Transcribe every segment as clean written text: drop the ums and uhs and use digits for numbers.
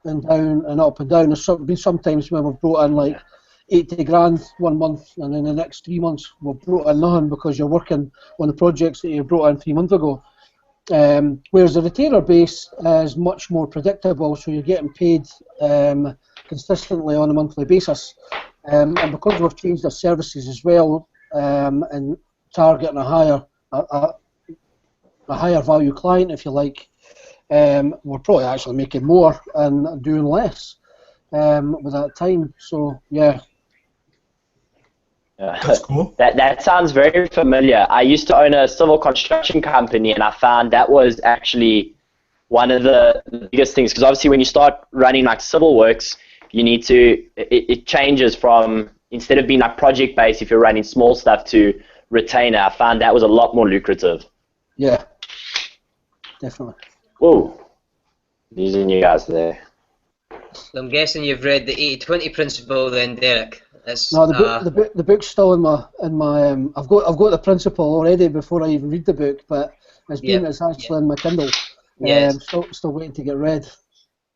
and down and up and down. There's been sometimes when we've brought in like 80 grand one month, and then the next 3 months we've brought in nothing because you're working on the projects that you brought in 3 months ago. Whereas the retainer base is much more predictable, so you're getting paid consistently on a monthly basis. And because we've changed our services as well, and targeting a higher value client, if you like, we're probably actually making more and doing less with that time. So yeah. That's cool. That sounds very familiar. I used to own a civil construction company, and I found that was actually one of the biggest things, because obviously when you start running like civil works, you need to, it changes from, instead of being like project based, if you're running small stuff, to retainer. I found that was a lot more lucrative. Yeah, definitely. Whoa, using you guys there. So I'm guessing you've read the 80-20 principle then, Derek. No, the book's still in my I've got the principle already before I even read the book, but it's actually in my Kindle. Still waiting to get read.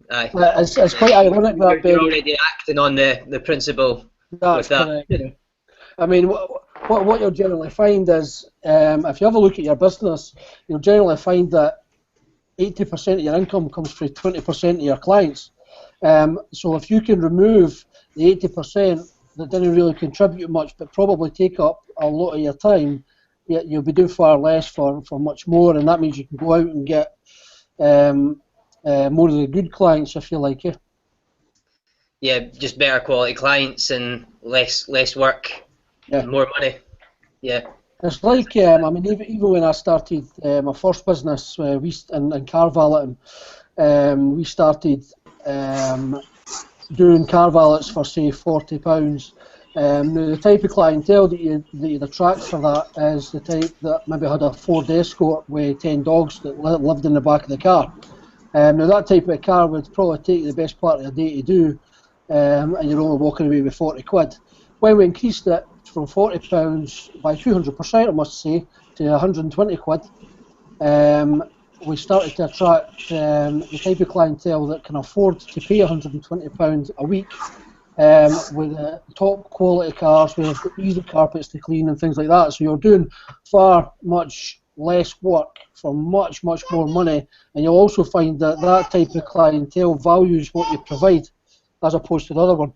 Aye. But it's quite ironic that you're already acting on the principle. That's correct. Yeah. I mean, what you'll generally find is if you have a look at your business, you'll generally find that 80% of your income comes from 20% of your clients. So if you can remove the 80% that didn't really contribute much, but probably take up a lot of your time, you'll be doing far less for much more, and that means you can go out and get more of the good clients, if you like. Yeah, just better quality clients and less work, and more money. Yeah. It's like, I mean, even when I started my first business, in car valeting, we started doing car valets for, say, £40. Now, the type of clientele that you'd attract for that is the type that maybe had a Ford Escort with 10 dogs that lived in the back of the car. Now, that type of car would probably take the best part of the day to do, and you're only walking away with 40 quid. When we increased it from £40 by 200%, I must say, to 120 quid, we started to attract the type of clientele that can afford to pay £120 a week with top quality cars, with easy carpets to clean and things like that. So you're doing far much less work for much more money, and you'll also find that type of clientele values what you provide as opposed to the other one.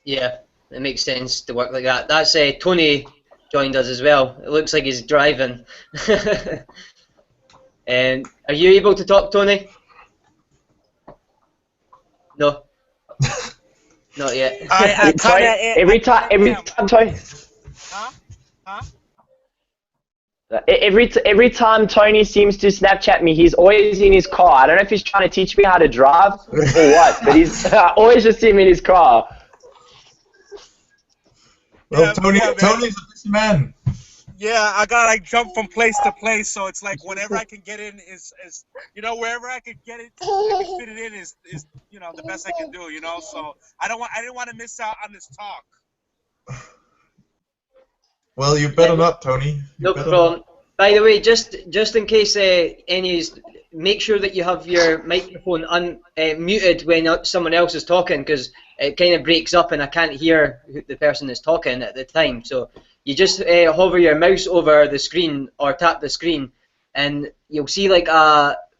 Yeah, it makes sense to work like that. That's Tony joined us as well. It looks like he's driving. Are you able to talk, Tony? No. Not yet. I every time, Tony. Huh? Every time Tony seems to Snapchat me, he's always in his car. I don't know if he's trying to teach me how to drive or what, but he's always just see him in his car. Well, Tony's a busy man. Yeah, I gotta like jump from place to place, so it's like whenever I can get in is wherever I can get it, I can fit it in is the best I can do, So I didn't want to miss out on this talk. Well, you better not, Tony. No problem. By the way, just in case make sure that you have your microphone muted when someone else is talking, because it kind of breaks up and I can't hear the person that's talking at the time. So you just hover your mouse over the screen or tap the screen, and you'll see like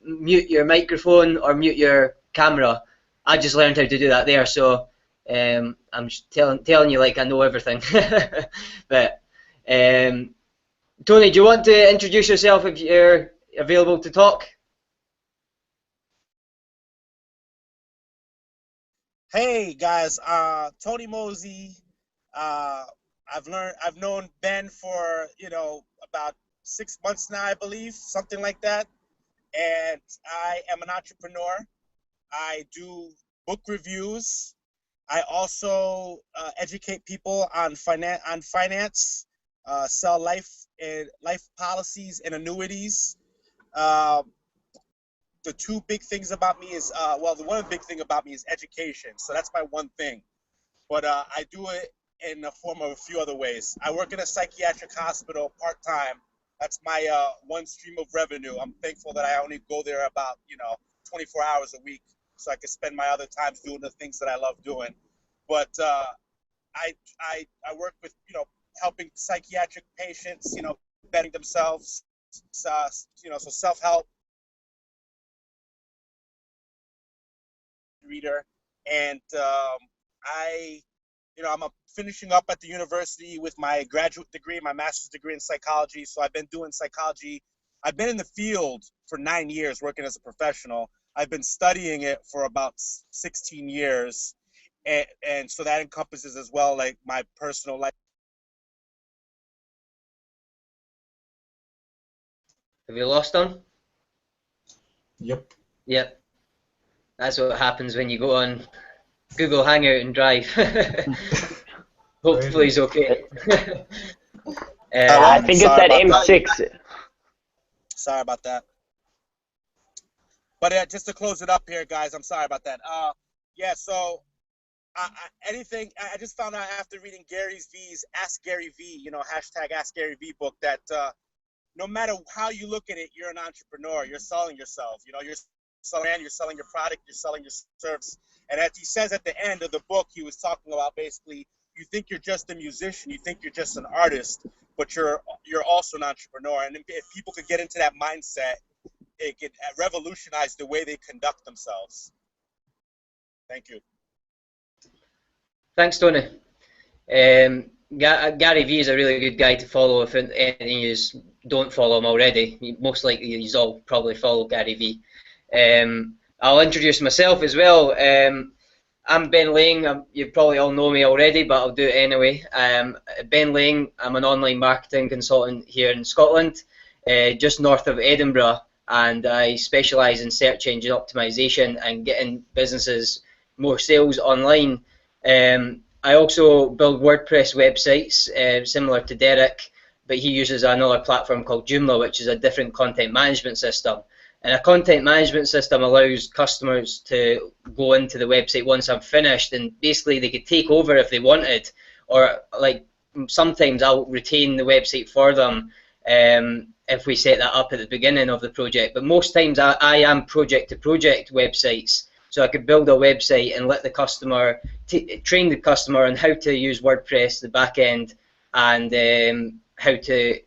mute your microphone or mute your camera. I just learned how to do that there, so I'm just telling you like I know everything. But Tony, do you want to introduce yourself if you're available to talk? Hey guys, Tony Moze. I've known Ben for about 6 months now, I believe, something like that. And I am an entrepreneur. I do book reviews. I also educate people on finance, sell life policies and annuities. The two big things about me is the one big thing about me is education. So that's my one thing. But I do it in the form of a few other ways. I work in a psychiatric hospital part-time. That's my one stream of revenue. I'm thankful that I only go there about 24 hours a week so I can spend my other times doing the things that I love doing. But I work with, helping psychiatric patients, bettering themselves, so self-help reader. And I'm finishing up at the university with my graduate degree, my master's degree in psychology. So I've been doing psychology. I've been in the field for 9 years working as a professional. I've been studying it for about 16 years. And so that encompasses as well, like, my personal life. Have you lost them? Yep. Yep. That's what happens when you go on Google Hangout and Drive. Hopefully he's okay. I think it's at M6. Sorry about that. But just to close it up here, guys, I'm sorry about that. Yeah, so I just found out after reading Gary V's Ask Gary V, hashtag Ask Gary V book, that no matter how you look at it, you're an entrepreneur. You're selling yourself. You're selling your product, you're selling your service. And as he says at the end of the book, he was talking about basically, you think you're just a musician, you think you're just an artist, but you're also an entrepreneur. And if people could get into that mindset, it could revolutionize the way they conduct themselves. Thank you. Thanks, Tony. Gary V is a really good guy to follow if any of you don't follow him already. Most likely you all probably follow Gary V. I'll introduce myself as well. I'm Ben Laing. You probably all know me already, but I'll do it anyway. Ben Laing, I'm an online marketing consultant here in Scotland, just north of Edinburgh, and I specialise in search engine optimization and getting businesses more sales online. I also build WordPress websites, similar to Derek, but he uses another platform called Joomla, which is a different content management system. And a content management system allows customers to go into the website once I'm finished, and basically they could take over if they wanted, or like sometimes I'll retain the website for them if we set that up at the beginning of the project. But most times I am project-to-project websites, so I could build a website and let the customer, train the customer on how to use WordPress, the back end, and how to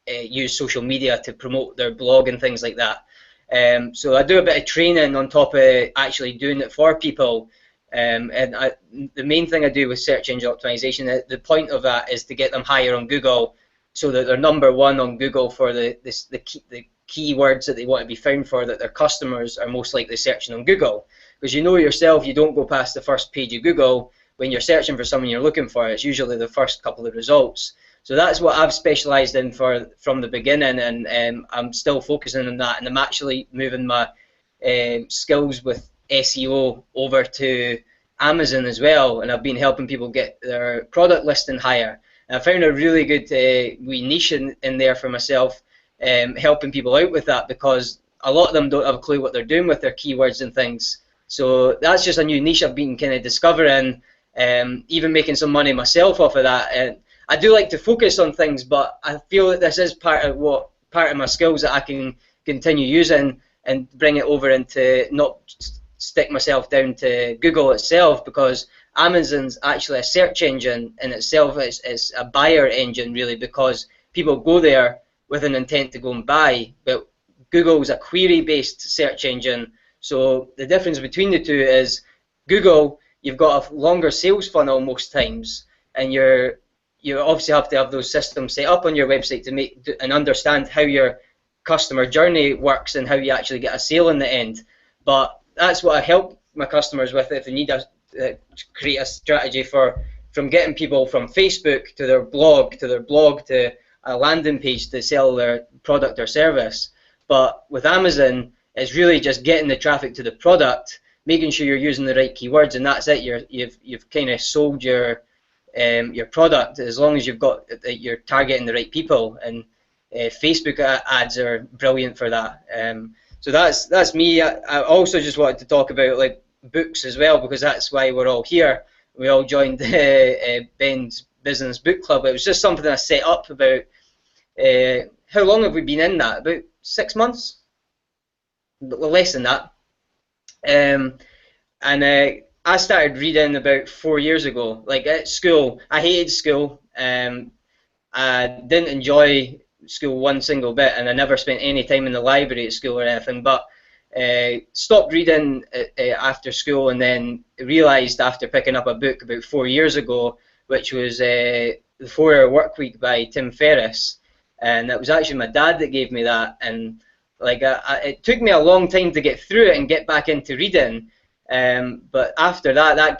use social media to promote their blog and things like that. So I do a bit of training on top of actually doing it for people. The main thing I do with search engine optimization, the point of that is to get them higher on Google, so that they're #1 on Google for the keywords that they want to be found for, that their customers are most likely searching on Google. Because you know yourself, you don't go past the first page of Google when you're searching for someone you're looking for. It's usually the first couple of results. So that's what I've specialised in from the beginning, and I'm still focusing on that, and I'm actually moving my skills with SEO over to Amazon as well, and I've been helping people get their product listing higher. And I found a really good wee niche in there for myself, helping people out with that, because a lot of them don't have a clue what they're doing with their keywords and things. So that's just a new niche I've been kind of discovering, even making some money myself off of that. And I do like to focus on things, but I feel that this is part of my skills that I can continue using and bring it over into, not stick myself down to Google itself, because Amazon's actually a search engine in itself. It's a buyer engine really, because people go there with an intent to go and buy, but Google's a query-based search engine. So the difference between the two is Google, you've got a longer sales funnel most times, and you obviously have to have those systems set up on your website to make and understand how your customer journey works and how you actually get a sale in the end. But that's what I help my customers with. If they need to create a strategy from getting people from Facebook to their blog to a landing page to sell their product or service. But with Amazon, it's really just getting the traffic to the product, making sure you're using the right keywords, and that's it. You've kind of sold your product, as long as you're targeting the right people. And Facebook ads are brilliant for that. So that's me. I also just wanted to talk about like books as well, because that's why we're all here. We all joined Ben's Business Book Club. It was just something I set up about. How long have we been in that? About 6 months? Less than that. And I started reading about 4 years ago. Like at school, I hated school. I didn't enjoy school one single bit, and I never spent any time in the library at school or anything. But stopped reading after school, and then realised after picking up a book about 4 years ago, which was The 4-Hour Workweek by Tim Ferriss, and it was actually my dad that gave me that. And like it took me a long time to get through it and get back into reading. But after that, I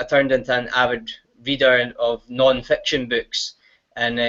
turned into an avid reader of non-fiction books, and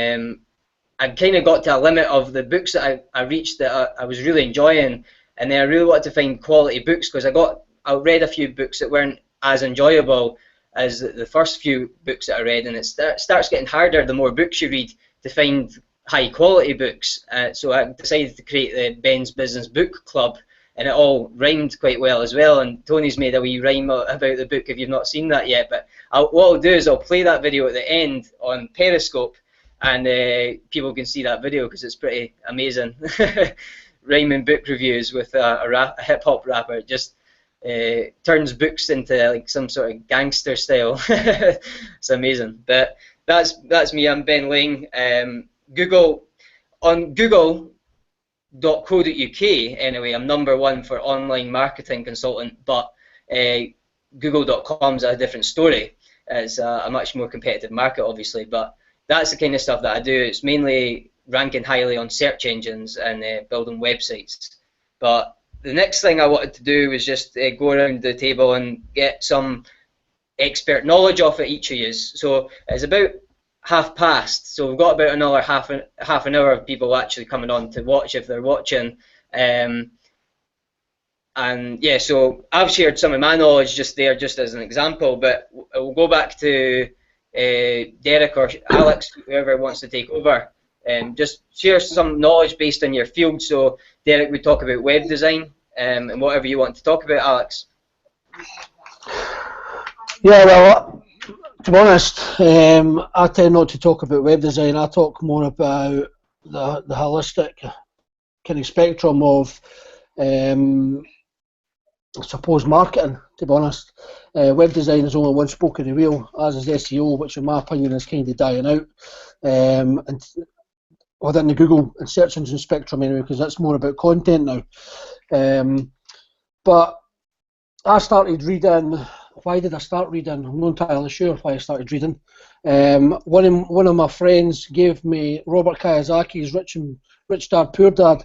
I kind of got to a limit of the books that I reached that I was really enjoying, and then I really wanted to find quality books, because I read a few books that weren't as enjoyable as the first few books that I read, and it starts getting harder the more books you read to find high quality books. So I decided to create the Ben's Business Book Club, and it all rhymed quite well as well, and Tony's made a wee rhyme about the book if you've not seen that yet. But what I'll do is I'll play that video at the end on Periscope, and people can see that video because it's pretty amazing. Rhyming book reviews with a hip-hop rapper. It just turns books into like some sort of gangster style. It's amazing. But that's me. I'm Ben Laing. On Google.co.uk anyway, I'm #1 for online marketing consultant, but Google.com is a different story. It's a much more competitive market, obviously, but that's the kind of stuff that I do. It's mainly ranking highly on search engines and building websites. But the next thing I wanted to do was just go around the table and get some expert knowledge off of each of you. So it's about past, so we've got about another half an hour of people actually coming on to watch if they're watching. And yeah, so I've shared some of my knowledge just there, just as an example, but we'll go back to Derek or Alex, whoever wants to take over. Just share some knowledge based on your field. So Derek would talk about web design, and whatever you want to talk about, Alex. Yeah, well, to be honest, I tend not to talk about web design. I talk more about the holistic kind of spectrum of, I suppose, marketing, to be honest. Web design is only one spoke of the wheel, as is SEO, which in my opinion is kind of dying out. And within the Google and search engine spectrum anyway, because that's more about content now. But I started reading. Why did I start reading? I'm not entirely sure why I started reading. One of my friends gave me Robert Kiyosaki's Rich Dad Poor Dad,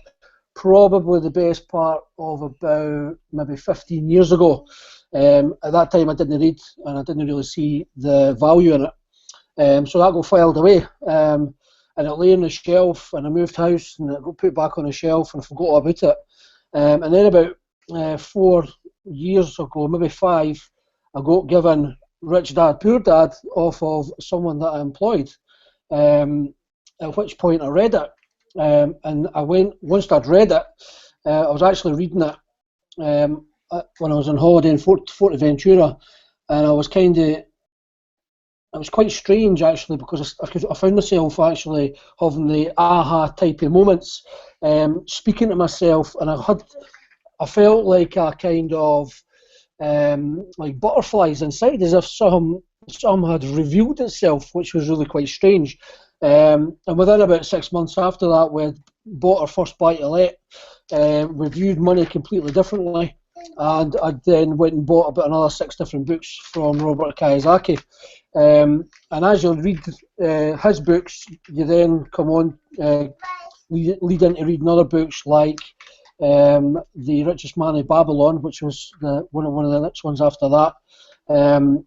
probably the best part of about maybe 15 years ago. At that time I didn't read, and I didn't really see the value in it. So that got filed away. And it lay on the shelf, and I moved house, and it got put back on the shelf, and I forgot all about it. And then about 4 years ago, maybe 5, I got given Rich Dad Poor Dad off of someone that I employed. At which point I read it, and once I'd read it, I was actually reading it when I was on holiday in Forteventura, and I was it was quite strange actually, because I found myself actually having the aha type of moments, speaking to myself, and I felt like a kind of like butterflies inside, as if some had revealed itself, which was really quite strange. And within about 6 months after that, we had bought our first buy-to-let. We viewed money completely differently, and I then went and bought about another 6 different books from Robert Kiyosaki. And as you read his books, you then come on lead into reading other books like The Richest Man in Babylon, which was one of the next ones after that.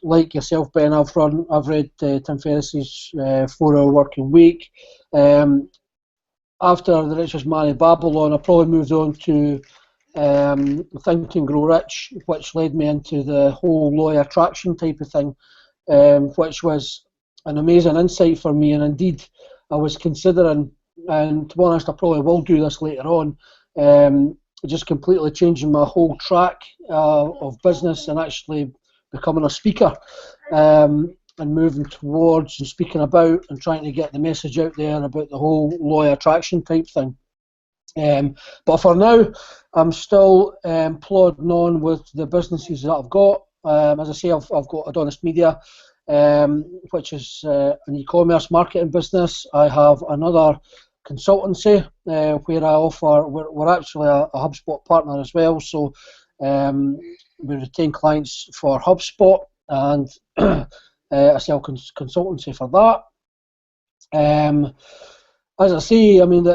Like yourself, Ben, I've read Tim Ferriss's 4-Hour Working Week. After The Richest Man in Babylon, I probably moved on to Think and Grow Rich, which led me into the whole law of attraction type of thing, which was an amazing insight for me. And indeed, I was considering, and to be honest, I probably will do this later on, just completely changing my whole track of business and actually becoming a speaker, and moving towards and speaking about and trying to get the message out there about the whole law of attraction type thing. But for now, I'm still plodding on with the businesses that I've got. As I say, I've got Adonis Media, which is an e-commerce marketing business. I have another consultancy where I offer. We're actually a HubSpot partner as well, so we retain clients for HubSpot, and I sell consultancy for that. As I say, I mean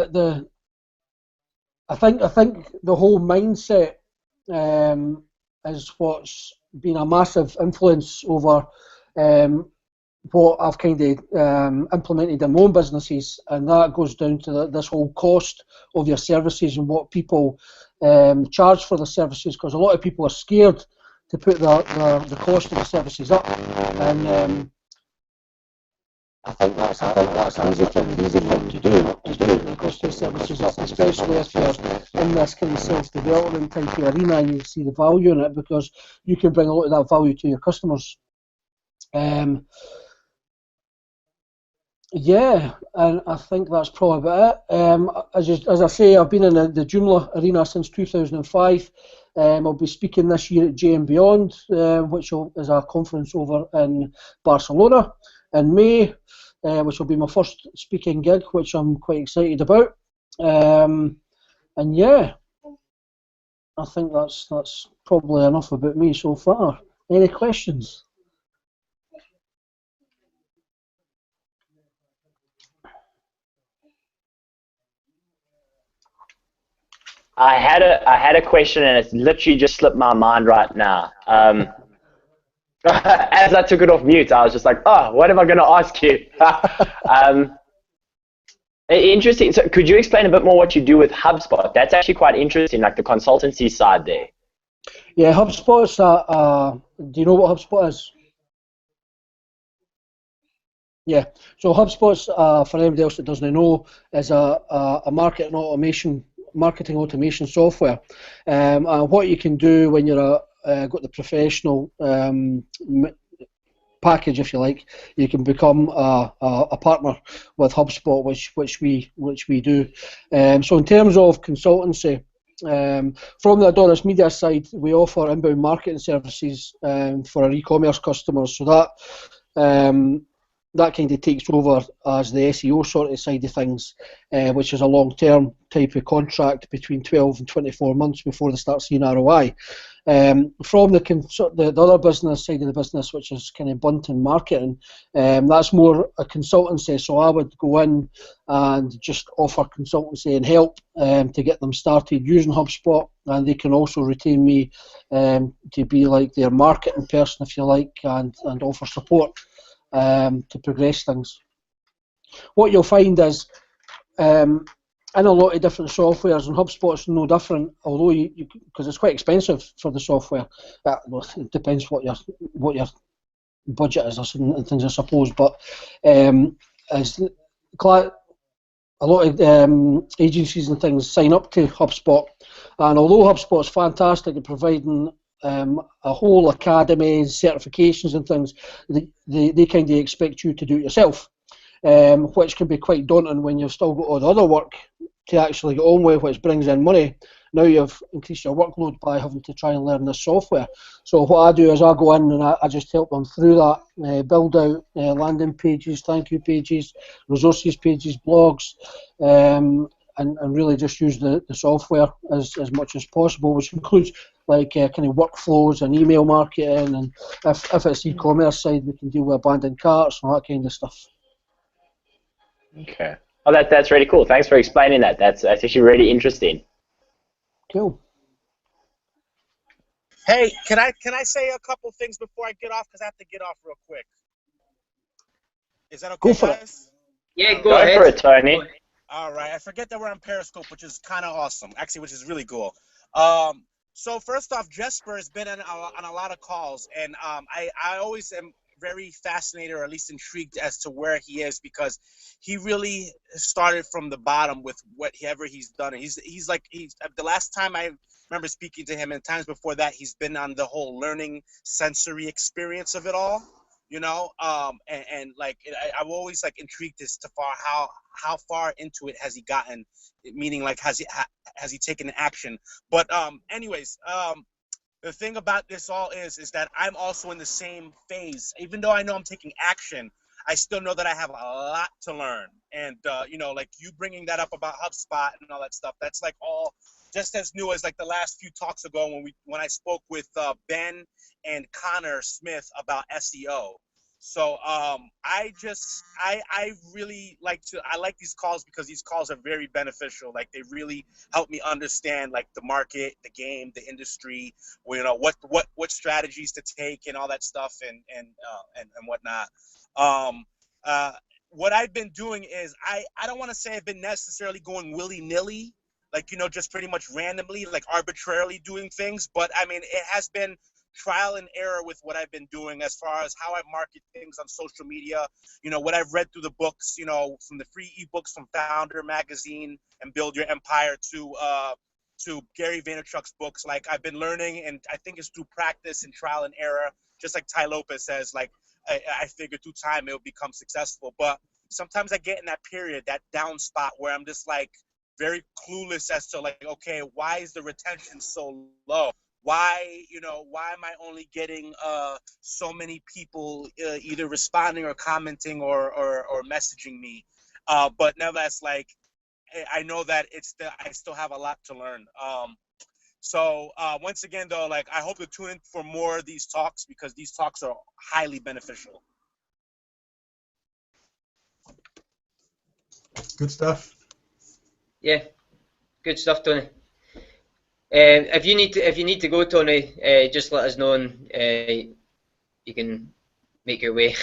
I think the whole mindset is what's been a massive influence over what I've kind of implemented in my own businesses, and that goes down to this whole cost of your services and what people charge for the services, because a lot of people are scared to put the cost of the services up, and I think that's an easy thing to do the cost of services up, especially if you're in this kind of self-development type of arena and you see the value in it, because you can bring a lot of that value to your customers. Yeah, and I think that's probably about it. As I say, I've been in the Joomla arena since 2005. I'll be speaking this year at J and Beyond, which is a conference over in Barcelona in May, which will be my first speaking gig, which I'm quite excited about. And yeah, I think that's probably enough about me so far. Any questions? I had a question, and it's literally just slipped my mind right now. As I took it off mute, I was just like, oh, what am I going to ask you? Interesting. So could you explain a bit more what you do with HubSpot? That's actually quite interesting, like the consultancy side there. Yeah, HubSpot's do you know what HubSpot is? Yeah, so HubSpot's, for anybody else that doesn't know, is a marketing automation software. What you can do when you're got the professional package, if you like, you can become a partner with HubSpot, which we do. So in terms of consultancy, from the Adonis Media side, we offer inbound marketing services for our e-commerce customers. So that kind of takes over as the SEO sort of side of things, which is a long-term type of contract between 12 and 24 months before they start seeing ROI. From the other business side of the business, which is kind of Buntin marketing, that's more a consultancy. So I would go in and just offer consultancy and help to get them started using HubSpot, and they can also retain me to be like their marketing person, if you like, and offer support to progress things. What you'll find is in a lot of different softwares, and HubSpot's no different, although because it's quite expensive for the software. Well, it depends what your budget is and things, I suppose. But as a lot of agencies and things sign up to HubSpot, and although HubSpot's fantastic at providing a whole academy, certifications and things, they kind of expect you to do it yourself, which can be quite daunting when you've still got all the other work to actually get on with, which brings in money. Now you've increased your workload by having to try and learn this software. So what I do is I go in and I just help them through that, build out landing pages, thank you pages, resources pages, blogs, and really just use the software as much as possible, which includes like kind of workflows and email marketing, and if it's e-commerce side, we can deal with abandoned carts and all that kind of stuff. Okay. Oh, that's really cool. Thanks for explaining that. That's actually really interesting. Cool. Hey, can I say a couple things before I get off? Because I have to get off real quick. Is that okay, Go for guys? Yeah, Go ahead. for it, Tony. All right. I forget that we're on Periscope, which is kind of awesome. Actually, which is really cool. So first off, Jesper has been on a lot of calls, and I always am very fascinated, or at least intrigued, as to where he is, because he really started from the bottom with whatever he's done. He's the last time I remember speaking to him, and times before that, he's been on the whole learning sensory experience of it all. you know, and like I'm always like intrigued as to how far into it has he gotten, meaning like has he taken action. But anyways, the thing about this all is that I'm also in the same phase. Even though I know I'm taking action, I still know that I have a lot to learn. And you know, like you bringing that up about HubSpot and all that stuff, that's like all just as new as like the last few talks ago when I spoke with Ben and Connor Smith about SEO. So I really like these calls because these calls are very beneficial. Like they really help me understand like the market, the game, the industry, you know, what strategies to take and all that stuff and whatnot. What I've been doing is I don't want to say I've been necessarily going willy-nilly, like, you know, just pretty much randomly, like arbitrarily doing things. But I mean, it has been trial and error with what I've been doing as far as how I market things on social media, you know, what I've read through the books, you know, from the free ebooks from Founder Magazine and Build Your Empire to Gary Vaynerchuk's books. Like I've been learning, and I think it's through practice and trial and error, just like Ty Lopez says, like I figure through time it'll become successful. But sometimes I get in that period, that down spot where I'm just like very clueless as to like, okay, why is the retention so low? Why am I only getting so many people either responding or commenting or messaging me? But nevertheless, like I know that I still have a lot to learn. So once again, though, like I hope to tune in for more of these talks because these talks are highly beneficial. Good stuff. Yeah, good stuff, Tony. If you need to go, Tony, just let us know and you can make your way.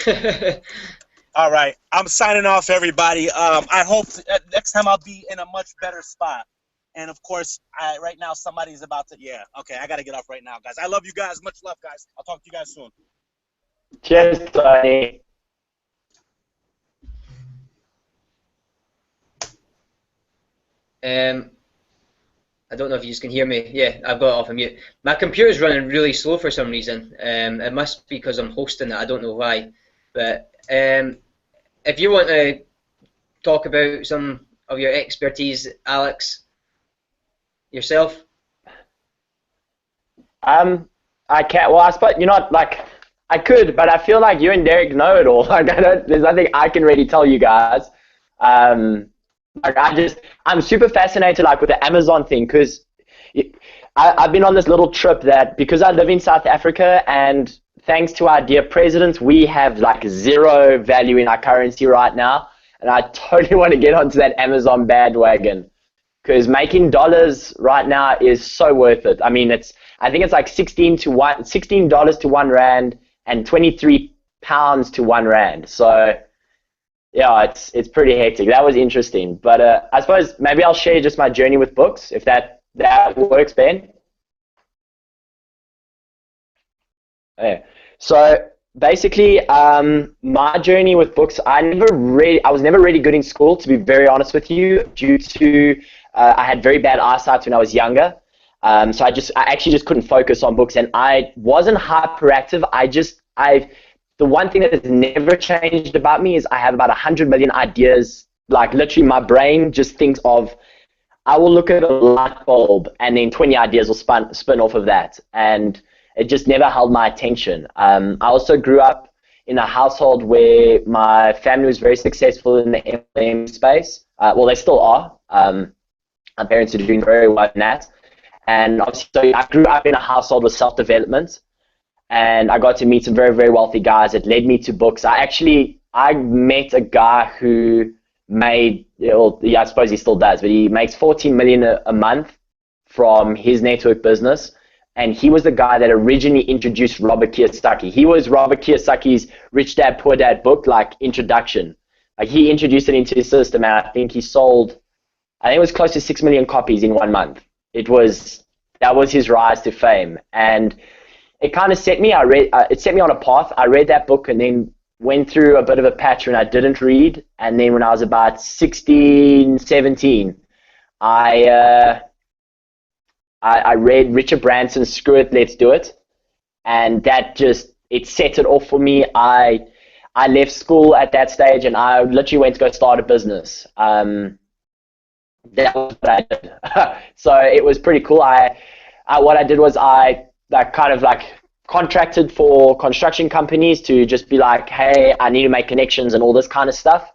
All right, I'm signing off, everybody. I hope next time I'll be in a much better spot. And of course, right now somebody's about to. Yeah, okay, I gotta get off right now, guys. I love you guys. Much love, guys. I'll talk to you guys soon. Cheers, Tony. I don't know if you can hear me. Yeah, I've got it off of mute. My computer's running really slow for some reason. It must be because I'm hosting it. I don't know why. But if you want to talk about some of your expertise, Alex, yourself. I can't. Well, I suppose like I could, but I feel like you and Derek know it all. Like there's nothing I can really tell you guys. Like I'm super fascinated like with the Amazon thing because I've been on this little trip that because I live in South Africa and thanks to our dear president, we have like zero value in our currency right now. And I totally want to get onto that Amazon bandwagon because making dollars right now is so worth it. I mean, I think it's like $16 to 1 rand and 23 pounds to 1 rand. So yeah, it's pretty hectic. That was interesting. But I suppose maybe I'll share just my journey with books, if that works, Ben. Okay. So basically, my journey with books, I was never really good in school, to be very honest with you, due to I had very bad eyesight when I was younger. So I actually just couldn't focus on books, and I wasn't hyperactive. The one thing that has never changed about me is I have about 100 million ideas. Like literally my brain just thinks of, I will look at a light bulb and then 20 ideas will spin off of that. And it just never held my attention. I also grew up in a household where my family was very successful in the MLM space. Well, they still are. My parents are doing very well in that. And obviously I grew up in a household with self-development. And I got to meet some very, very wealthy guys that led me to books. I met a guy who made, I suppose he still does, but he makes 14 million a month from his network business. And he was the guy that originally introduced Robert Kiyosaki. He was Robert Kiyosaki's Rich Dad, Poor Dad book, like introduction. Like he introduced it into his system, and I think it was close to 6 million copies in 1 month. That was his rise to fame. And it kind of set me on a path. I read that book and then went through a bit of a patch when I didn't read. And then when I was about 16, 17, I read Richard Branson's Screw It, Let's Do It. And that just it set it off for me. I left school at that stage, and I literally went to go start a business. That was what I did. So it was pretty cool. What I did was I kind of like contracted for construction companies to just be like, hey, I need to make connections and all this kind of stuff.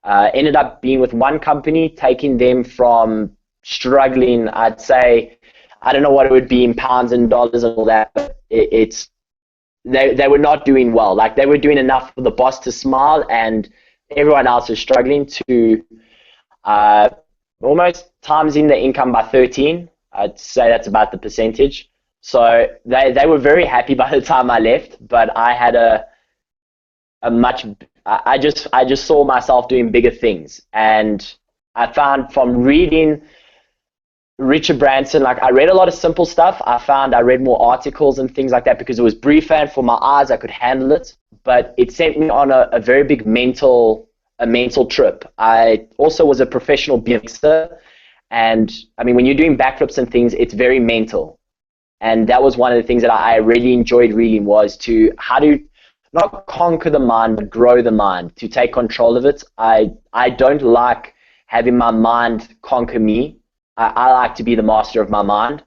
Ended up being with one company, taking them from struggling, I'd say, I don't know what it would be in pounds and dollars and all that, but they were not doing well. Like, they were doing enough for the boss to smile, and everyone else was struggling to almost times in the income by 13. I'd say that's about the percentage. So they were very happy by the time I left, but I had I just saw myself doing bigger things. And I found from reading Richard Branson, like, I read a lot of simple stuff. I read more articles and things like that because it was briefer, and for my eyes I could handle it, but it sent me on a very big mental trip. I also was a professional BMXer, and I mean, when you're doing backflips and things, it's very mental. And that was one of the things that I really enjoyed reading, was to how to not conquer the mind, but grow the mind, to take control of it. I don't like having my mind conquer me. I like to be the master of my mind.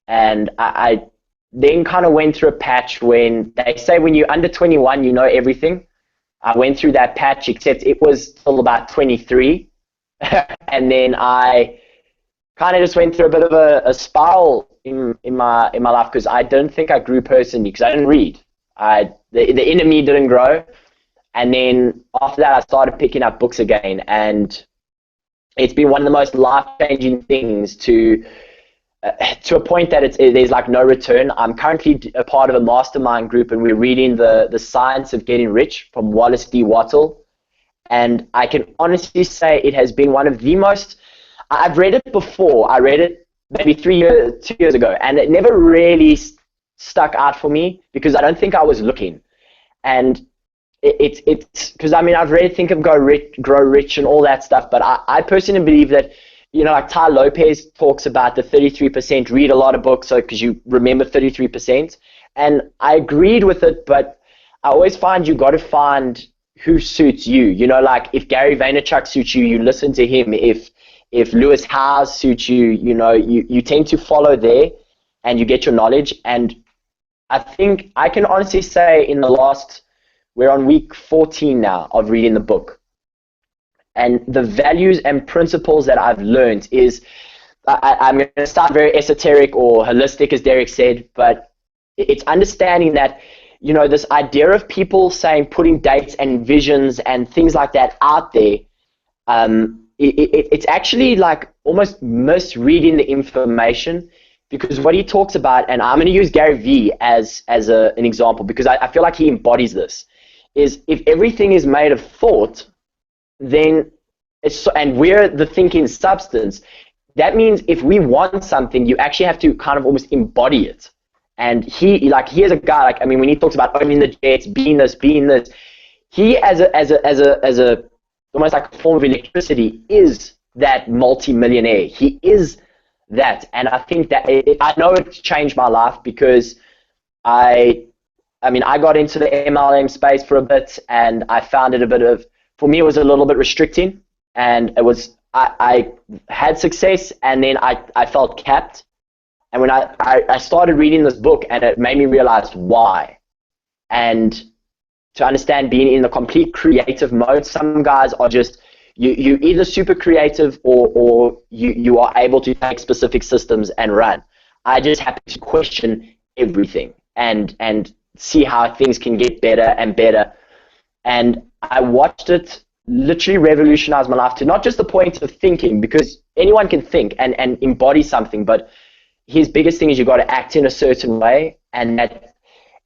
And I then kind of went through a patch when they say when you're under 21, you know everything. I went through that patch, except it was till about 23. And then I kind of just went through a bit of a spiral in my life, because I don't think I grew personally, because I didn't read. The inner me didn't grow. And then after that, I started picking up books again, and it's been one of the most life-changing things to a point that there's like no return. I'm currently a part of a mastermind group, and we're reading the Science of Getting Rich from Wallace D. Wattle. And I can honestly say it has been one of the most, I've read it before. I read it maybe 2 years ago, and it never really stuck out for me because I don't think I was looking. And it's because, I mean, I've read Think and Grow Rich and all that stuff, but I personally believe that, you know, like Ty Lopez talks about the 33%, read a lot of books, so because you remember 33%. And I agreed with it, but I always find you got to find who suits you. You know, like if Gary Vaynerchuk suits you, you listen to him. If Lewis Howes suits you, you know, you tend to follow there and you get your knowledge. And I think I can honestly say in the last, we're on week 14 now of reading the book. And the values and principles that I've learned is, I'm going to start very esoteric or holistic, as Derek said, but it's understanding that, you know, this idea of people saying, putting dates and visions and things like that out there, it's actually like almost misreading the information, because what he talks about, and I'm going to use Gary Vee as an example, because I feel like he embodies this, is if everything is made of thought, then and we're the thinking substance, that means if we want something, you actually have to kind of almost embody it. And he is a guy, like, I mean, when he talks about owning the jets, being this, he as a almost like a form of electricity is that multi-millionaire. He is that. And I think that I know it's changed my life, because I got into the MLM space for a bit, and I found it for me, it was a little bit restricting, and it was, I had success, and then I felt capped. And when I started reading this book, and it made me realize why. And to understand being in the complete creative mode, some guys are just, you either super creative or you are able to take specific systems and run. I just happen to question everything and see how things can get better and better. And I watched it literally revolutionize my life, to not just the point of thinking, because anyone can think and embody something, but his biggest thing is you got to act in a certain way, and that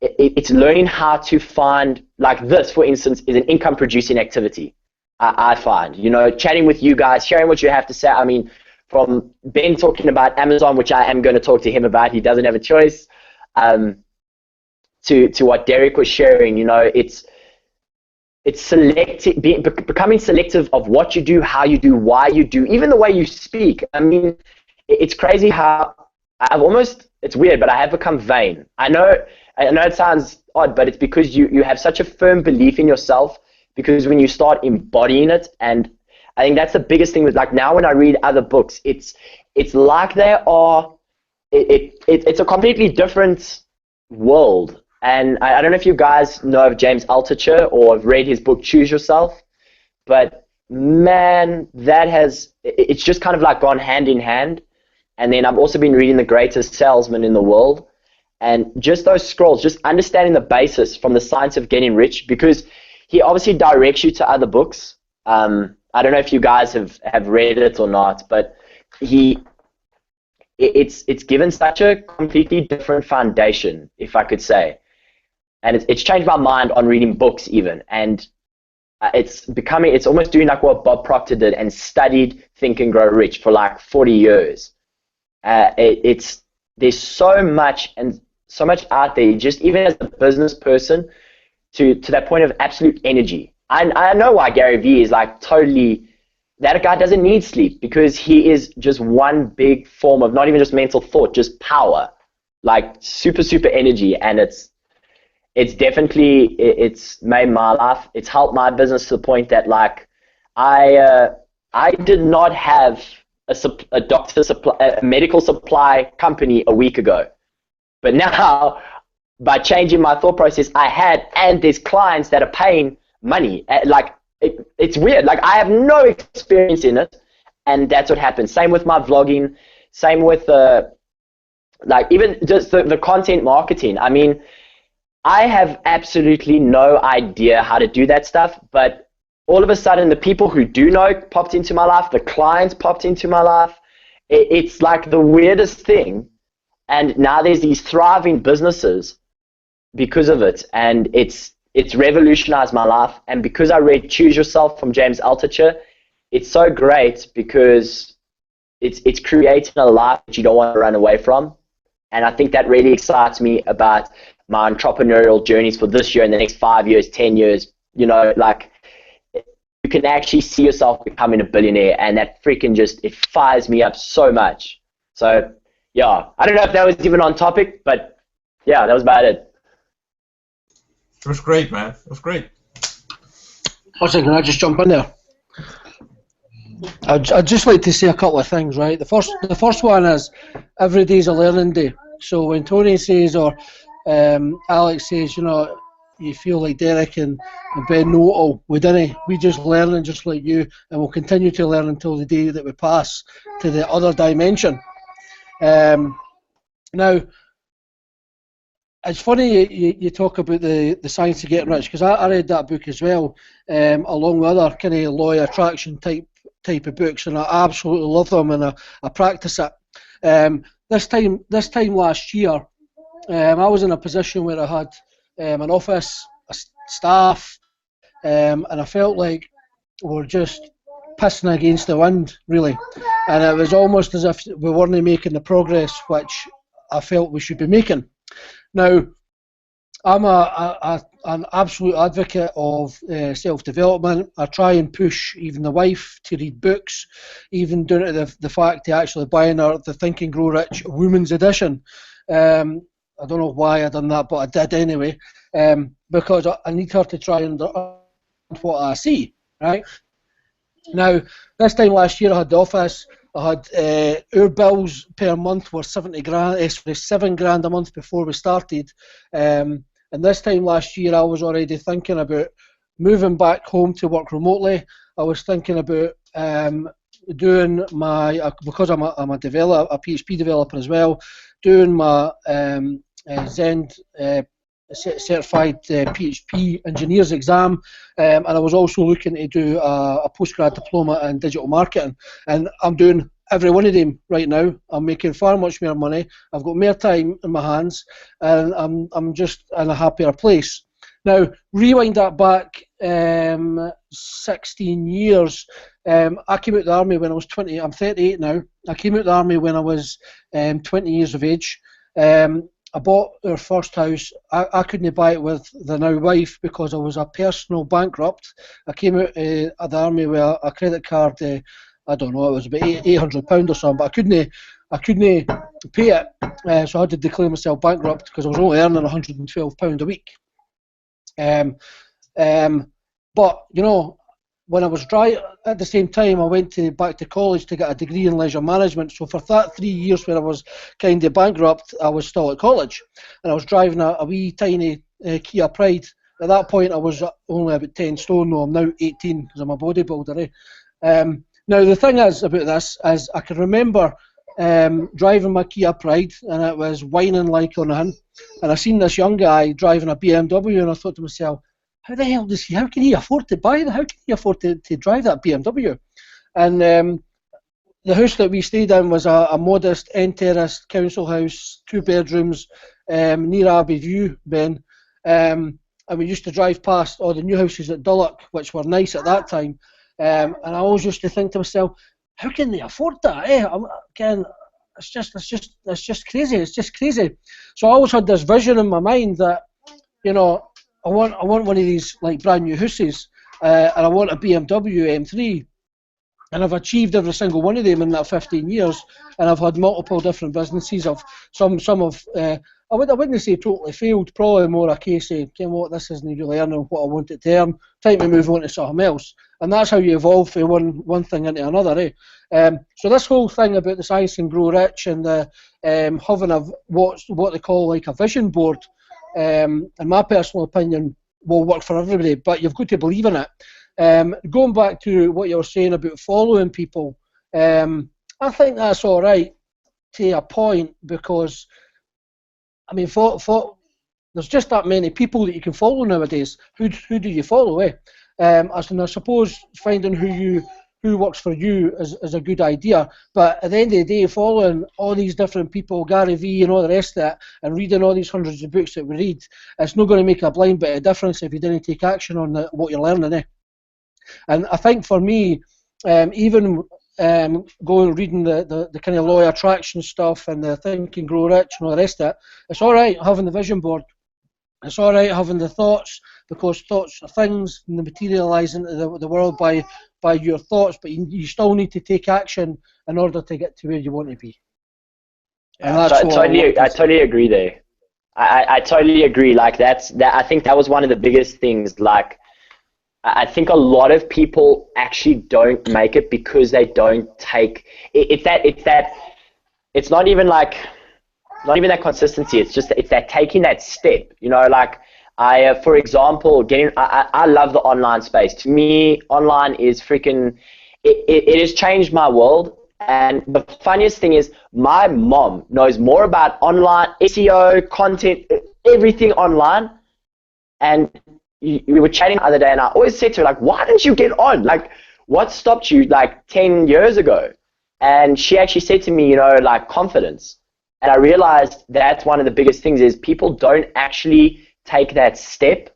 it's learning how to find, like this, for instance, is an income producing activity. I find, you know, chatting with you guys, hearing what you have to say. I mean, from Ben talking about Amazon, which I am going to talk to him about, he doesn't have a choice, to what Derek was sharing, you know, it's selective, becoming selective of what you do, how you do, why you do, even the way you speak. I mean, it's crazy how it's weird, but I have become vain. I know I know it sounds odd, but it's because you have such a firm belief in yourself, because when you start embodying it, and I think that's the biggest thing with, like, now when I read other books, it's like they are, it's a completely different world. And I don't know if you guys know of James Altucher or have read his book Choose Yourself, but man, it's just kind of like gone hand in hand. And then I've also been reading The Greatest Salesman in the World, and just those scrolls, just understanding the basis from The Science of Getting Rich, because he obviously directs you to other books. I don't know if you guys have read it or not, but it's given such a completely different foundation, if I could say. And it's changed my mind on reading books even. And it's almost doing like what Bob Proctor did and studied Think and Grow Rich for like 40 years. There's so much out there, just even as a business person, to that point of absolute energy. I know why Gary Vee is like totally, that guy doesn't need sleep, because he is just one big form of not even just mental thought, just power, like super energy. And it's definitely, it's made my life, it's helped my business to the point that, like, I did not have a medical supply company a week ago, but now by changing my thought process, and there's clients that are paying money. Like, it's weird. Like, I have no experience in it, and that's what happens. Same with my vlogging. Same with like even just the content marketing. I mean, I have absolutely no idea how to do that stuff, but all of a sudden the people who do know popped into my life, the clients popped into my life. It's like the weirdest thing, and now there's these thriving businesses because of it, and it's revolutionized my life. And because I read Choose Yourself from James Altucher, it's so great, because it's creating a life that you don't want to run away from. And I think that really excites me about my entrepreneurial journeys for this year and the next 5 years, 10 years. You know, like, you can actually see yourself becoming a billionaire, and that freaking it fires me up so much. So yeah, I don't know if that was even on topic, but yeah, that was about it. It was great, man. It was great. Can I just jump in there? I'd just like to say a couple of things, right? The first one is, every day's a learning day. So when Tony says, or Alex says, you know, you feel like Derek and Ben know it all, we didn't. We just learning just like you, and we'll continue to learn until the day that we pass to the other dimension. Now, it's funny you talk about the science of getting rich, because I read that book as well, along with other kind of law of attraction type of books, and I absolutely love them, and I practice it. This time last year, I was in a position where I had an office, a staff, and I felt like we were just pissing against the wind, really, and it was almost as if we weren't making the progress which I felt we should be making. Now, I'm an absolute advocate of self-development. I try and push even the wife to read books, even down to the fact of actually buying her the Think and Grow Rich Women's Edition. I don't know why I done that, but I did anyway, because I need her to try and understand what I see, right? Now, this time last year I had the office. I had our bills per month were $7 grand a month before we started, and this time last year I was already thinking about moving back home to work remotely. I was thinking about doing my, because I'm a developer, a PHP developer as well, doing my Zen certified PHP engineers exam, and I was also looking to do a postgrad diploma in digital marketing, and I'm doing every one of them right now. I'm making far much more money. I've got more time in my hands, and I'm just in a happier place. Now, rewind that back 16 years. I came out of the army when I was 20. I'm 38 now. I came out of the army when I was 20 years of age. I bought our first house. I couldn't buy it with the now wife because I was a personal bankrupt. I came out of the army with a credit card. I don't know, it was about £800 or something, but I couldn't pay it, so I had to declare myself bankrupt because I was only earning £112 a week. But you know, when I was at the same time, I went back to college to get a degree in leisure management. So for that 3 years when I was kind of bankrupt, I was still at college, and I was driving a wee tiny Kia Pride. At that point, I was only about 10 stone. No, I'm now 18 because I'm a bodybuilder. Now the thing is about this is I can remember driving my Kia Pride, and it was whining like on him. And I seen this young guy driving a BMW, and I thought to myself, how the hell does he? How can he afford to buy that? How can he afford to drive that BMW? And the house that we stayed in was a modest end terrace council house, 2 bedrooms, near Abbey View, Ben. And we used to drive past all the new houses at Dullock, which were nice at that time. And I always used to think to myself, how can they afford that? It's just crazy. It's just crazy. So I always had this vision in my mind that, you know, I want one of these like brand new houses, and I want a BMW M3, and I've achieved every single one of them in that 15 years, and I've had multiple different businesses. Of some of I wouldn't say totally failed, probably more a case of, you know what, this isn't really earning what I want it to earn, time to move on to something else, and that's how you evolve from one thing into another. So this whole thing about the Science and Grow Rich and the having what they call like a vision board, in my personal opinion, will work for everybody, but you've got to believe in it. Going back to what you were saying about following people, I think that's all right to a point, because I mean, there's just that many people that you can follow nowadays. Who do you follow? And I suppose finding who works for you is a good idea. But at the end of the day, following all these different people, Gary Vee and all the rest of it, and reading all these hundreds of books that we read, it's not going to make a blind bit of difference if you didn't take action on what you're learning. And I think for me, even reading the kind of law of attraction stuff and the Think and Grow Rich and all the rest of it, it's all right having the vision board. It's all right having the thoughts, because thoughts are things and they materialise into the world by your thoughts, but you still need to take action in order to get to where you want to be. And that's I totally agree there. I totally agree. Like I think that was one of the biggest things. Like I think a lot of people actually don't make it because they don't take it's not even that consistency. It's that taking that step. You know, like for example, I love the online space. To me, online is freaking. It has changed my world. And the funniest thing is, my mom knows more about online SEO, content, everything online. And we were chatting the other day, and I always said to her, like, why didn't you get on? Like, what stopped you like 10 years ago? And she actually said to me, you know, like, confidence. And I realized that's one of the biggest things is people don't actually take that step.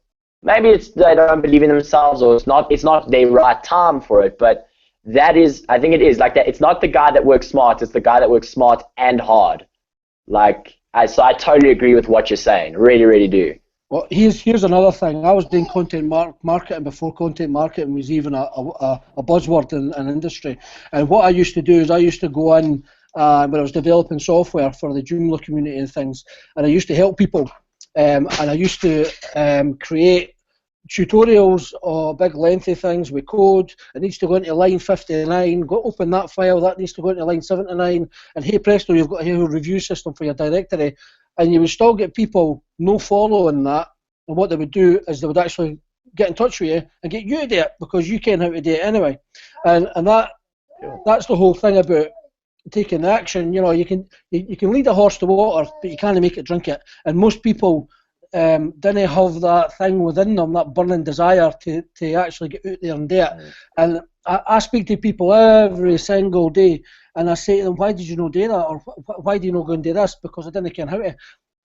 Maybe it's they don't believe in themselves, or it's not their right time for it, but that is, I think it is like that. It's not the guy that works smart, it's the guy that works smart and hard. So I totally agree with what you're saying. Really, really do. Well, here's another thing. I was doing content marketing before content marketing was even a buzzword in industry. And what I used to do is I used to go in when I was developing software for the Joomla community and things, and I used to help people. And I used to create tutorials or big lengthy things with code. It needs to go into line 59, open that file, that needs to go into line 79, and hey presto, you've got a review system for your directory. And you would still get people no following that, and what they would do is they would actually get in touch with you and get you to do it because you can how to do it anyway. And that's the whole thing about taking action. You know, you can lead a horse to water, but you can't make it drink it. And most people didn't have that thing within them, that burning desire to actually get out there and do it. And I speak to people every single day, and I say to them, why did you not do that? Or why do you not go and do this? Because I didn't care how to.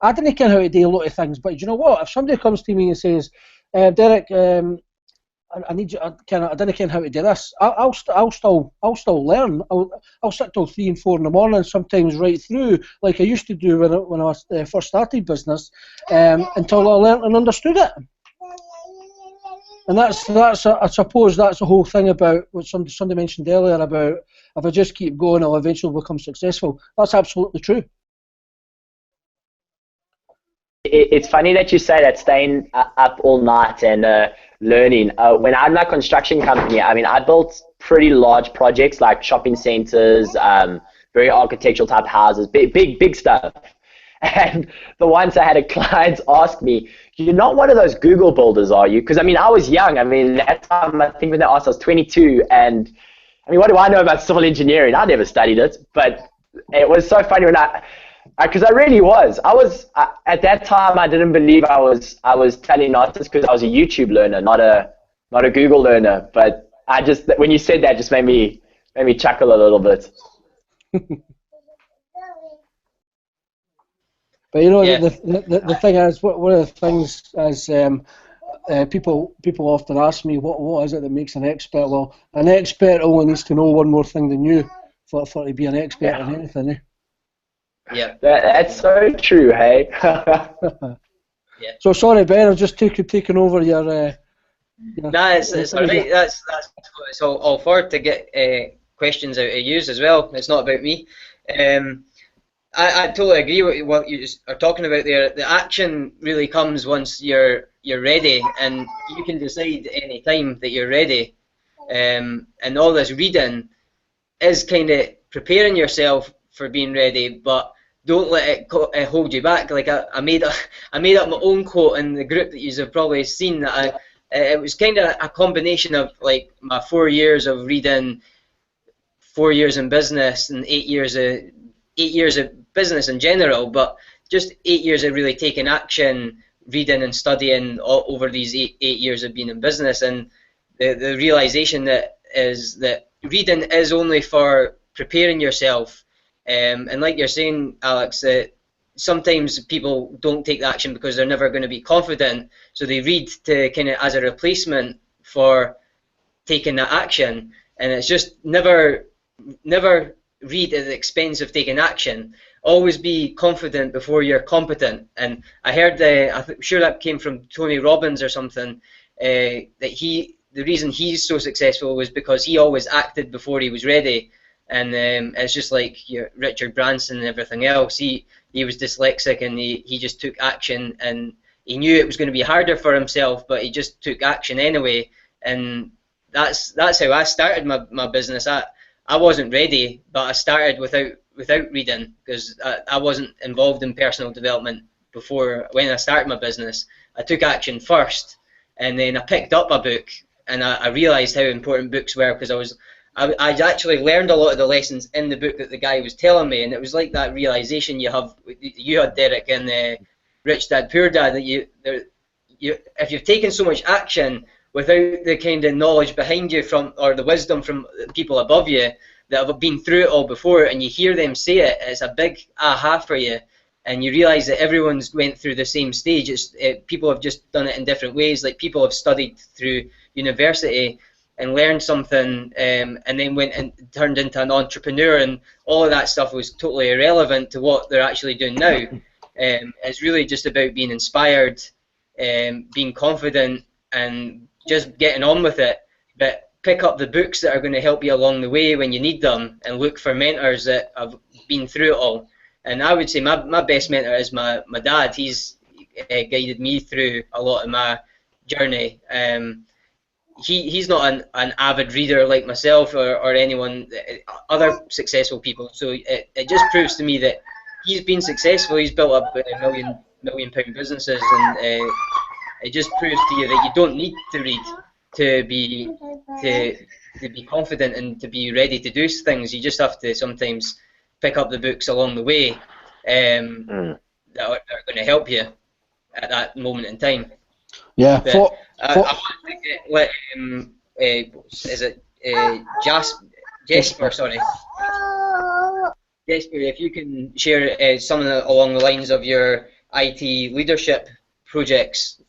I didn't care how to do a lot of things, but you know what? If somebody comes to me and says, Derek, I need you. I didn't care how to do this. I'll still learn. I'll sit till 3 and 4 in the morning, sometimes right through, like I used to do when I was first started business, until I learned and understood it. And that's I suppose that's the whole thing about what somebody mentioned earlier about if I just keep going, I'll eventually become successful. That's absolutely true. It's funny that you say that, staying up all night and learning. When I had my construction company, I mean, I built pretty large projects like shopping centers, very architectural type houses, big stuff. And the once I had a client ask me, "You're not one of those Google builders, are you?" Because I mean, I was young. I mean, at that time, I think when they asked, I was 22, and I mean, what do I know about civil engineering? I never studied it, but it was so funny when because I really was. At that time, I didn't believe I was telling artists because I was a YouTube learner, not a Google learner. But when you said that, just made me chuckle a little bit. But you know, Yeah. the thing is, one of the things is people often ask me, what is it that makes an expert? Well, an expert only needs to know one more thing than you for to be an expert in anything. Eh? Yeah. That's so true, hey? Yeah. So sorry, Ben, I've just taken over your. Nah, it's all right. That's what it's all for, to get questions out of you as well. It's not about me. I totally agree with what you just are talking about there. The action really comes once you're ready, and you can decide any time that you're ready. And all this reading is kind of preparing yourself for being ready, but don't let it hold you back. Like I made up my own quote in the group that you have probably seen. That it was kind of a combination of like my 4 years of reading, 4 years in business, and 8 years of business in general, but just 8 years of really taking action, reading and studying over these eight years of being in business. And the realization that reading is only for preparing yourself. And like you're saying, Alex, that sometimes people don't take the action because they're never going to be confident, so they read to kind of as a replacement for taking that action. And it's just never read at the expense of taking action. Always be confident before you're competent. And I heard, I'm sure that came from Tony Robbins or something, that the reason he's so successful was because he always acted before he was ready. And it's just like Richard Branson and everything else. He was dyslexic, and he just took action, and he knew it was going to be harder for himself, but he just took action anyway. And that's how I started my business. I wasn't ready, but I started without reading, because I wasn't involved in personal development before. When I started my business, I took action first, and then I picked up a book, and I realized how important books were, because I actually learned a lot of the lessons in the book that the guy was telling me. And it was like that realization you had, Derek, in Rich Dad Poor Dad, that if you've taken so much action without the kind of knowledge behind you or the wisdom from people above you that have been through it all before, and you hear them say it, it's a big aha for you, and you realize that everyone's went through the same stage. People have just done it in different ways. Like, people have studied through university and learned something, and then went and turned into an entrepreneur, and all of that stuff was totally irrelevant to what they're actually doing now. It's really just about being inspired, being confident, and just getting on with it. But pick up the books that are going to help you along the way when you need them, and look for mentors that have been through it all. And I would say my best mentor is my dad. He's guided me through a lot of my journey. He's not an avid reader like myself or anyone, other successful people. So it just proves to me that he's been successful. He's built up million pound businesses, and it just proves to you that you don't need to read to be confident and to be ready to do things. You just have to sometimes pick up the books along the way that are going to help you at that moment in time. Yeah. I want to let is it Jesper? Sorry, Jesper, if you can share something along the lines of your IT leadership projects,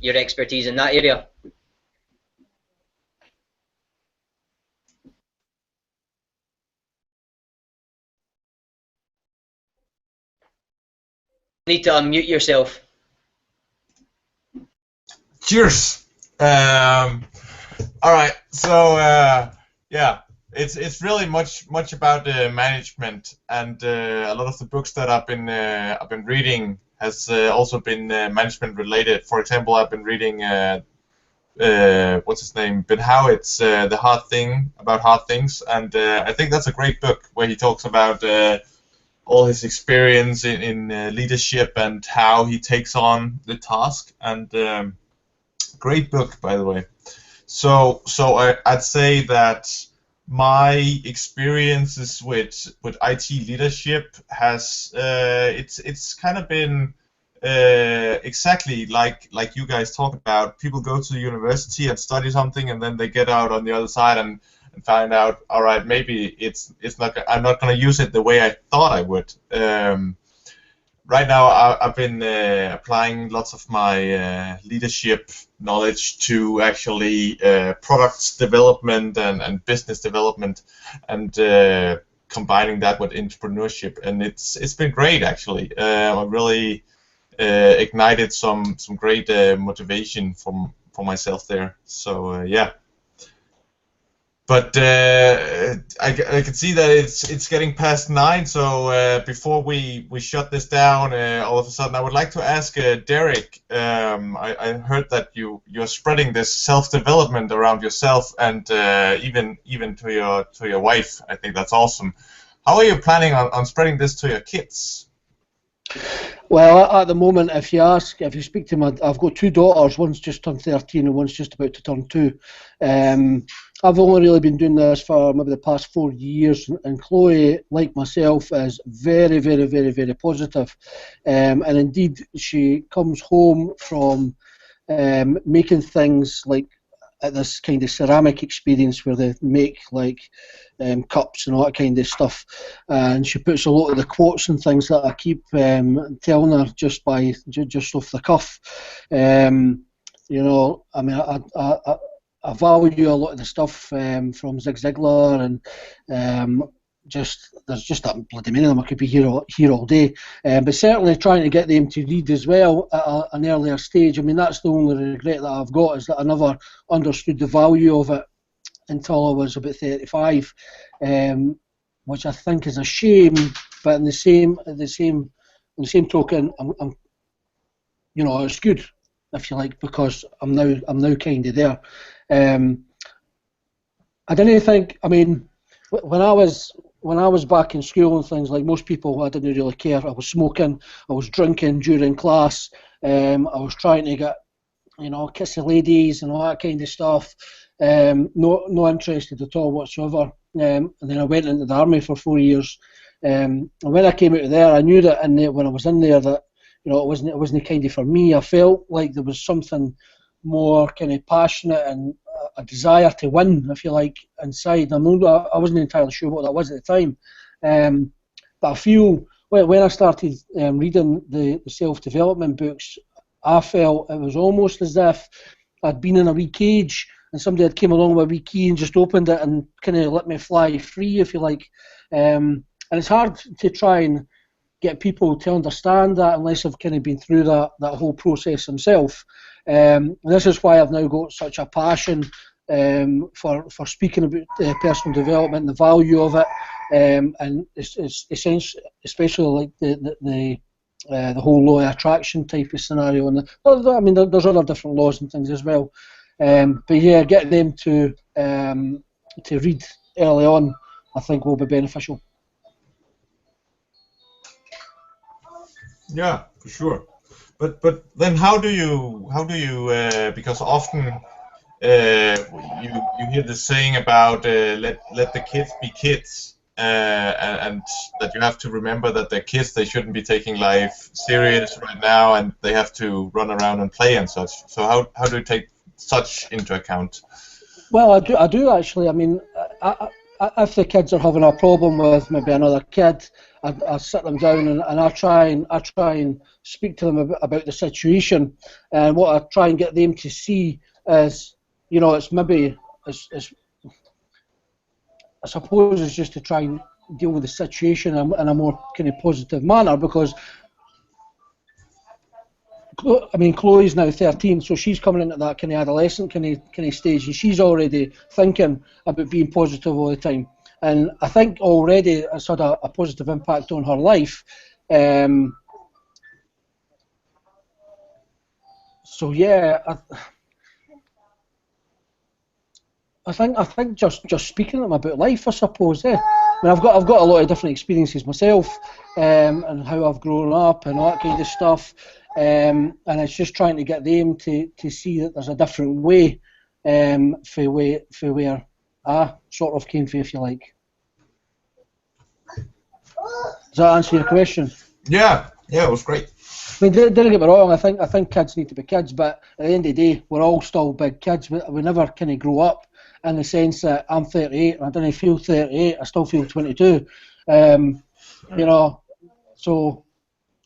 your expertise in that area. You need to unmute yourself. Cheers. All right. So yeah, it's really much about management, and a lot of the books that I've been reading has also been management related. For example, I've been reading what's his name, Ben Howitt's The Hard Thing About Hard Things, and I think that's a great book where he talks about all his experience in leadership and how he takes on the task. And great book, by the way. So I'd say that my experiences with IT leadership has it's kind of been exactly like you guys talk about. People go to the university and study something, and then they get out on the other side and find out, all right, maybe it's not. I'm not going to use it the way I thought I would. Right now, I've been applying lots of my leadership knowledge to actually product development and business development, and combining that with entrepreneurship, and it's been great actually. I really ignited some great motivation for myself there. So yeah. But I can see that it's getting past 9. So before we shut this down, all of a sudden, I would like to ask Derek. I heard that you're spreading this self-development around yourself, and even to your wife. I think that's awesome. How are you planning on spreading this to your kids? Well, at the moment, if you speak to my, I've got 2 daughters. One's just turned 13 and one's just about to turn 2. I've only really been doing this for maybe the past 4 years, and Chloe, like myself, is very, very, very, very positive. And indeed, she comes home from making things like at this kind of ceramic experience where they make like cups and all that kind of stuff, and she puts a lot of the quotes and things that I keep telling her just off the cuff. You know, I mean, I value a lot of the stuff from Zig Ziglar, and there's just that bloody many of them. I could be here all day, but certainly trying to get them to read as well at an earlier stage. I mean, that's the only regret that I've got, is that I never understood the value of it until I was about 35, which I think is a shame. But in the same token, I'm you know, it's good, if you like, because I'm now kind of there. I didn't think. I mean, when I was back in school and things, like most people, I didn't really care. I was smoking, I was drinking during class, I was trying to get, you know, kiss the ladies and all that kind of stuff. No interested at all whatsoever. And then I went into the army for 4 years. And when I came out of there, I knew that when I was in there that, you know, it wasn't kind of for me. I felt like there was something more kind of passionate and a desire to win, if you like, inside. I wasn't entirely sure what that was at the time, but I feel when I started reading the self-development books, I felt it was almost as if I'd been in a wee cage and somebody had came along with a wee key and just opened it and kind of let me fly free, if you like. And it's hard to try and get people to understand that unless I've kind of been through that whole process themselves. And this is why I've now got such a passion for speaking about personal development and the value of it, and it's especially like the whole law of attraction type of scenario. And I mean, there's other different laws and things as well. But yeah, getting them to read early on, I think, will be beneficial. Yeah, for sure. But then how do you because often you hear the saying about let the kids be kids, and that you have to remember that they're kids, they shouldn't be taking life serious right now, and they have to run around and play and such. So how do you take such into account? Well, I do actually. I mean, if the kids are having a problem with maybe another kid, I sit them down and I try and speak to them about the situation, and what I try and get them to see is, you know, it's maybe I suppose it's just to try and deal with the situation in a more kind of positive manner, because I mean, Chloe's now 13, so she's coming into that kind of adolescent kind of stage, and she's already thinking about being positive all the time. And I think already it's had a positive impact on her life. So yeah, I think just speaking to them about life, I suppose. I mean, I've got a lot of different experiences myself, and how I've grown up and all that kind of stuff. And it's just trying to get them to see that there's a different way, for where I sort of came from, if you like. Does that answer your question? Yeah, it was great. I mean, don't get me wrong. I think kids need to be kids, but at the end of the day, we're all still big kids. We never kind of grow up, in the sense that I'm 38 and I don't feel 38. I still feel 22. You know, so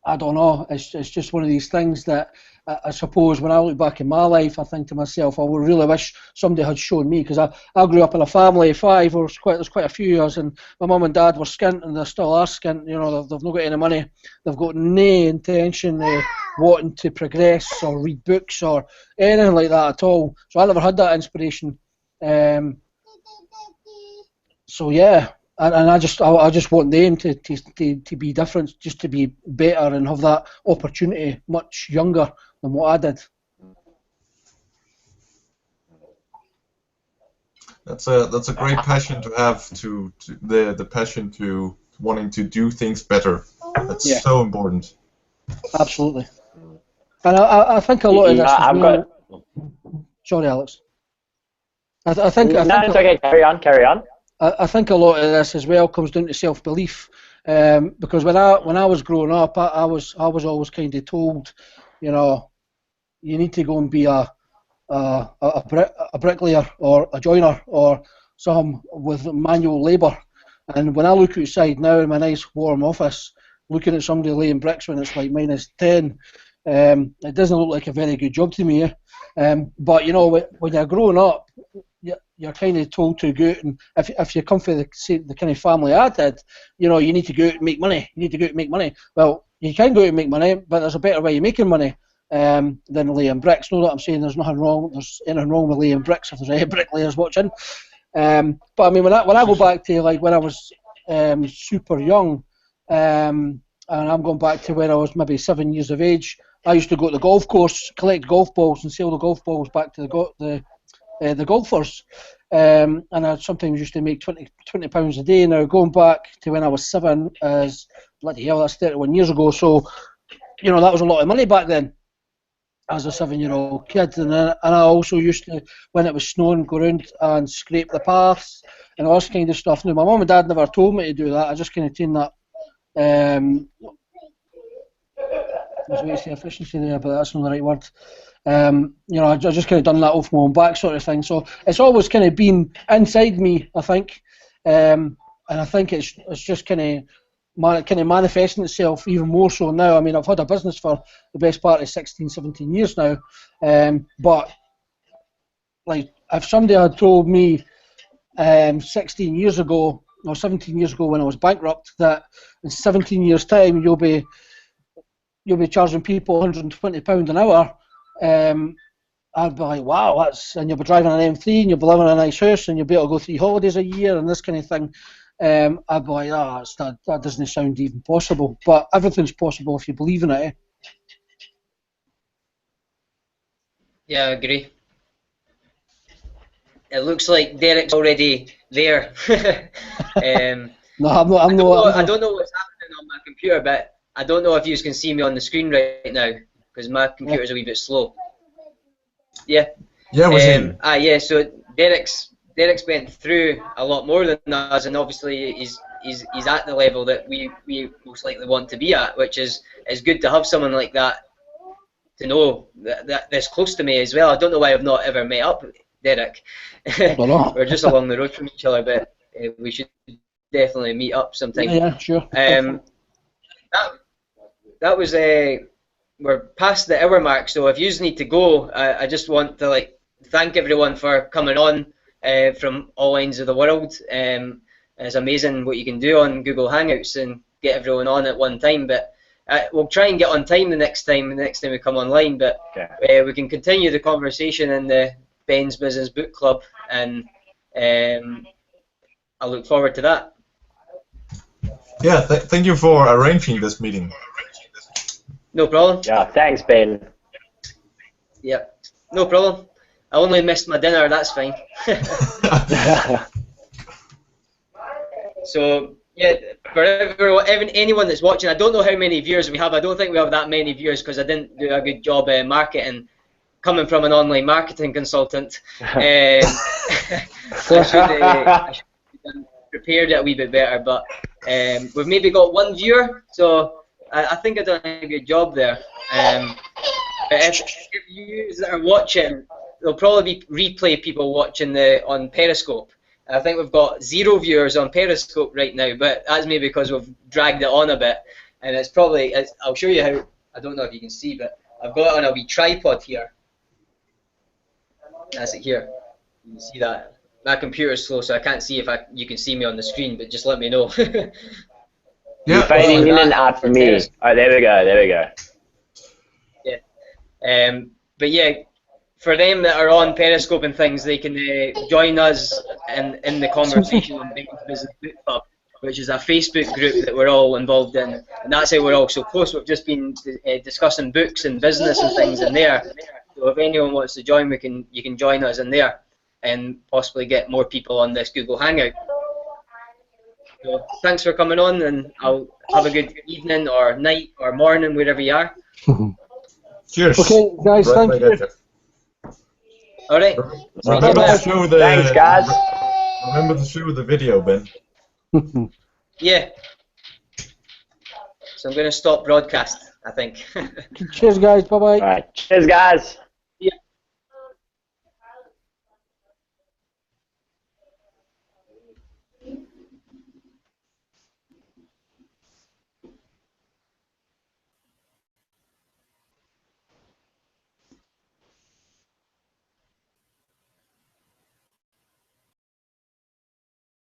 I don't know. It's just one of these things that I suppose when I look back in my life, I think to myself, I would really wish somebody had shown me, because I grew up in a family of 5. There's quite a few years, and my mum and dad were skint, and they still are skint. You know, they've not got any money. They've got no intention of wanting to progress or read books or anything like that at all. So I never had that inspiration. So yeah. And I just want them to be different, just to be better and have that opportunity much younger than what I did. That's a great passion to have, to the passion to wanting to do things better. That's so important. Absolutely. And I think a lot of this as well. Sorry, Alex. I think it's okay. Carry on. I think a lot of this as well comes down to self-belief, because when I was growing up, I was always kind of told, you know, you need to go and be a bricklayer or a joiner or some with manual labour. And when I look outside now in my nice warm office, looking at somebody laying bricks when it's like -10, it doesn't look like a very good job to me. But you know, when you're growing up, you're kind of told to go out, and if you come from the kind of family I did, you know, you need to go out and make money. You need to go out and make money. Well, you can go out and make money, but there's a better way of making money than laying bricks. No, that I'm saying there's anything wrong with laying bricks if there's any bricklayers watching. But I mean, when I go back to like when I was super young, and I'm going back to when I was maybe 7 years of age, I used to go to the golf course, collect golf balls, and sell the golf balls back to the golfers, and I sometimes used to make £20 a day. Now going back to when I was 7 is bloody hell, that's 31 years ago. So you know, that was a lot of money back then as a 7-year-old kid. And I also used to, when it was snowing, go around and scrape the paths and all this kind of stuff. Now my mum and dad never told me to do that. I just kind of taken that. There's a way to say efficiency there, but that's not the right word. You know, I just kind of done that off my own back, sort of thing. So it's always kind of been inside me, I think, and I think it's just kind of manifesting itself even more so now. I mean, I've had a business for the best part of 16, 17 years now, but like if somebody had told me 16 years ago or 17 years ago when I was bankrupt that in 17 years' time you'll be charging people £120 an hour, I'd be like, wow, and you'll be driving an M3 and you'll be living in a nice house and you'll be able to go 3 holidays a year and this kind of thing. I'd be like, that doesn't sound even possible. But everything's possible if you believe in it. Eh? Yeah, I agree. It looks like Derek's already there. No, I'm not. I don't know what's happening on my computer, but I don't know if you can see me on the screen right now because my computer's a wee bit slow. Yeah. Yeah, we see. Yeah. So Derek's went through a lot more than us, and obviously he's at the level that we most likely want to be at, which is good to have someone like that to know that that's close to me as well. I don't know why I've not ever met up with Derek. I don't know. We're just along the road from each other, but we should definitely meet up sometime. Yeah, sure. That was we're past the hour mark, so if you need to go, I just want to thank everyone for coming on from all ends of the world. It's amazing what you can do on Google Hangouts and get everyone on at one time, but we'll try and get on time the next time we come online, but we can continue the conversation in the Ben's Business Book Club, and I look forward to that. Yeah, thank you for arranging this meeting. No problem. Yeah, thanks, Ben. Yeah, no problem. I only missed my dinner, that's fine. So, yeah, for anyone that's watching, I don't know how many viewers we have. I don't think we have that many viewers because I didn't do a good job marketing. Coming from an online marketing consultant, I should have prepared it a wee bit better, but we've maybe got one viewer, so I think I've done a good job there. But if you that are watching, there'll probably be replay people watching on Periscope. I think we've got 0 viewers on Periscope right now, but that's maybe because we've dragged it on a bit, and it's probably, I'll show you how, I don't know if you can see, but I've got it on a wee tripod here. That's it here. You can see that. My computer's slow, so I can't see if you can see me on the screen, but just let me know. You're fading in and out for me. Oh, there we go, there we go. Yeah. But yeah, for them that are on Periscope and things, they can join us in the conversation on Ben's Business Book Club, which is a Facebook group that we're all involved in, and that's how we're all so close. We've just been discussing books and business and things in there. So if anyone wants to join, you can join us in there, and possibly get more people on this Google Hangout. So thanks for coming on, and I'll have a good evening or night or morning wherever you are. Cheers. Okay, guys, thank you. All right. Remember to show the. Thanks, guys. Remember to show the video, Ben. Yeah. So I'm going to stop broadcast, I think. Cheers, guys. Bye-bye. All right. Cheers, guys.